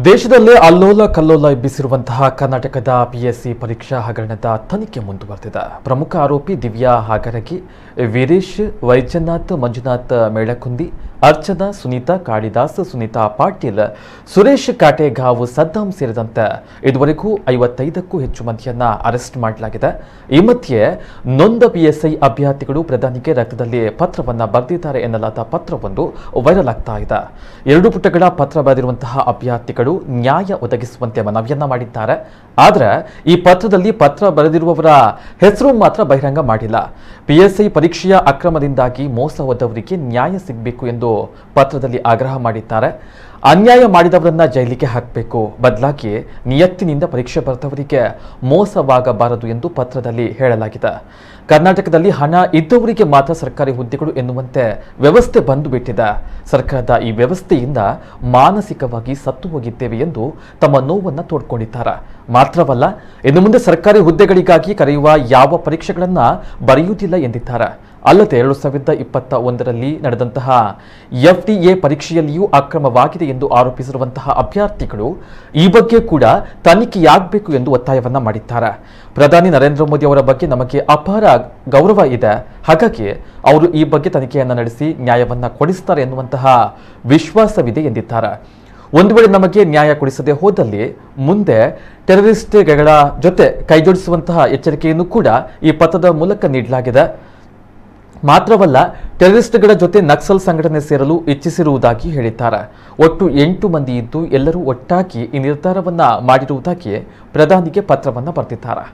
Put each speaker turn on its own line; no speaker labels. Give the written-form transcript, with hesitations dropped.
ದೇಶದಲ್ಲೇ ಅಲ್ಲೋಲ ಕಲ್ಲೋಲ ಎಬ್ಬಿಸಿರುವಂತಹ ಕರ್ನಾಟಕದ ಪಿಎಸ್ಸಿ ಪರೀಕ್ಷಾ ಹಗರಣದ ತನಿಖೆ ಮುಂದುವರೆದಿದೆ. ಪ್ರಮುಖ ಆರೋಪಿ ದಿವ್ಯಾ ಹಾಗರಗಿ, ವೀರೇಶ್, ವೈಜನಾಥ್, ಮಂಜುನಾಥ್ ಮೇಳಕುಂದಿ, ಅರ್ಚನಾ, ಸುನೀತಾ ಕಾಳಿದಾಸ್, ಸುನೀತಾ ಪಾಟೀಲ್, ಸುರೇಶ್ ಕಾಟೆಗಾವ್, ಸದ್ದಾಂ ಸೇರಿದಂತೆ ಇದುವರೆಗೂ 55ಕ್ಕೂ ಹೆಚ್ಚು ಮಂದಿಯನ್ನ ಅರೆಸ್ಟ್ ಮಾಡಲಾಗಿದೆ. ಈ ಮಧ್ಯೆ ನೊಂದ ಪಿಎಸ್ಐ ಅಭ್ಯರ್ಥಿಗಳು ಪ್ರಧಾನಿಗೆ ರಕ್ತದಲ್ಲಿ ಪತ್ರವನ್ನ ಬರೆದಿದ್ದಾರೆ ಎನ್ನಲಾದ ಪತ್ರವೊಂದು ವೈರಲ್ ಆಗ್ತಾ ಇದೆ. 2 ಪುಟಗಳ ಪತ್ರ ಬರೆದಿರುವಂತಹ ಅಭ್ಯರ್ಥಿಗಳು ನ್ಯಾಯ ಒದಗಿಸುವಂತೆ ಮನವಿಯನ್ನ ಮಾಡಿದ್ದಾರೆ. ಆದರೆ ಈ ಪತ್ರದಲ್ಲಿ ಪತ್ರ ಬರೆದಿರುವವರ ಹೆಸರು ಮಾತ್ರ ಬಹಿರಂಗ ಮಾಡಿಲ್ಲ. ಪಿಎಸ್ಐ ಪರೀಕ್ಷೆಯ ಅಕ್ರಮದಿಂದಾಗಿ ಮೋಸ ಹೋದವರಿಗೆ ನ್ಯಾಯ ಸಿಗಬೇಕು ಎಂದು ಪತ್ರದಲ್ಲಿ ಆಗ್ರಹ ಮಾಡಿದ್ದಾರೆ. ಅನ್ಯಾಯ ಮಾಡಿದವರನ್ನ ಜೈಲಿಗೆ ಹಾಕಬೇಕು, ಬದಲಾಗಿ ನಿಯತ್ತಿನಿಂದ ಪರೀಕ್ಷೆ ಬರೆದವರಿಗೆ ಮೋಸವಾಗಬಾರದು ಎಂದು ಪತ್ರದಲ್ಲಿ ಹೇಳಲಾಗಿದೆ. ಕರ್ನಾಟಕದಲ್ಲಿ ಹಣ ಇದ್ದವರಿಗೆ ಮಾತ್ರ ಸರ್ಕಾರಿ ಹುದ್ದೆಗಳು ಎನ್ನುವಂತೆ ವ್ಯವಸ್ಥೆ ಬಂದು ಬಿಟ್ಟಿದೆ. ಸರ್ಕಾರದ ಈ ವ್ಯವಸ್ಥೆಯಿಂದ ಮಾನಸಿಕವಾಗಿ ಸತ್ತು ಹೋಗಿದ್ದೇವೆ ಎಂದು ತಮ್ಮ ನೋವನ್ನು ತೋಡ್ಕೊಂಡಿದ್ದಾರೆ. ಮಾತ್ರವಲ್ಲ, ಇನ್ನು ಮುಂದೆ ಸರ್ಕಾರಿ ಹುದ್ದೆಗಳಿಗಾಗಿ ಕರೆಯುವ ಯಾವ ಪರೀಕ್ಷೆಗಳನ್ನ ಬರೆಯುವುದಿಲ್ಲ ಎಂದಿದ್ದಾರೆ. ಅಲ್ಲದೆ 2021ರಲ್ಲಿ ನಡೆದಂತಹ FDA ಪರೀಕ್ಷೆಯಲ್ಲಿಯೂ ಅಕ್ರಮವಾಗಿದೆ ಎಂದು ಆರೋಪಿಸಿರುವಂತಹ ಅಭ್ಯರ್ಥಿಗಳು ಈ ಬಗ್ಗೆ ಕೂಡ ತನಿಖೆಯಾಗಬೇಕು ಎಂದು ಒತ್ತಾಯವನ್ನ ಮಾಡಿದ್ದಾರೆ. ಪ್ರಧಾನಿ ನರೇಂದ್ರ ಮೋದಿ ಅವರ ಬಗ್ಗೆ ನಮಗೆ ಅಪಾರ ಗೌರವ ಇದೆ, ಹಾಗಾಗಿ ಅವರು ಈ ಬಗ್ಗೆ ತನಿಖೆಯನ್ನ ನಡೆಸಿ ನ್ಯಾಯವನ್ನ ಕೊಡಿಸ್ತಾರೆ ಎನ್ನುವಂತಹ ವಿಶ್ವಾಸವಿದೆ ಎಂದಿದ್ದಾರೆ. ಒಂದು ವೇಳೆ ನಮಗೆ ನ್ಯಾಯ ಕೊಡಿಸದೆ ಹೋದಲ್ಲಿ ಮುಂದೆ ಟೆರರಿಸ್ಟ್ಗಳ ಜೊತೆ ಕೈಜೋಡಿಸುವಂತಹ ಎಚ್ಚರಿಕೆಯನ್ನು ಕೂಡ ಈ ಪತ್ರದ ಮೂಲಕ ನೀಡಲಾಗಿದೆ. ಮಾತ್ರವಲ್ಲ, ಟೆರರಿಸ್ಟ್ಗಳ ಜೊತೆ ನಕ್ಸಲ್ ಸಂಘಟನೆ ಸೇರಲು ಇಚ್ಛಿಸಿರುವುದಾಗಿ ಹೇಳಿದ್ದಾರೆ. ಒಟ್ಟು 8 ಮಂದಿ ಇದ್ದು ಎಲ್ಲರೂ ಒಟ್ಟಾಗಿ ಈ ನಿರ್ಧಾರವನ್ನ ಮಾಡಿರುವುದಾಗಿ ಪ್ರಧಾನಿಗೆ ಪತ್ರವನ್ನ ಬರೆದಿದ್ದಾರೆ.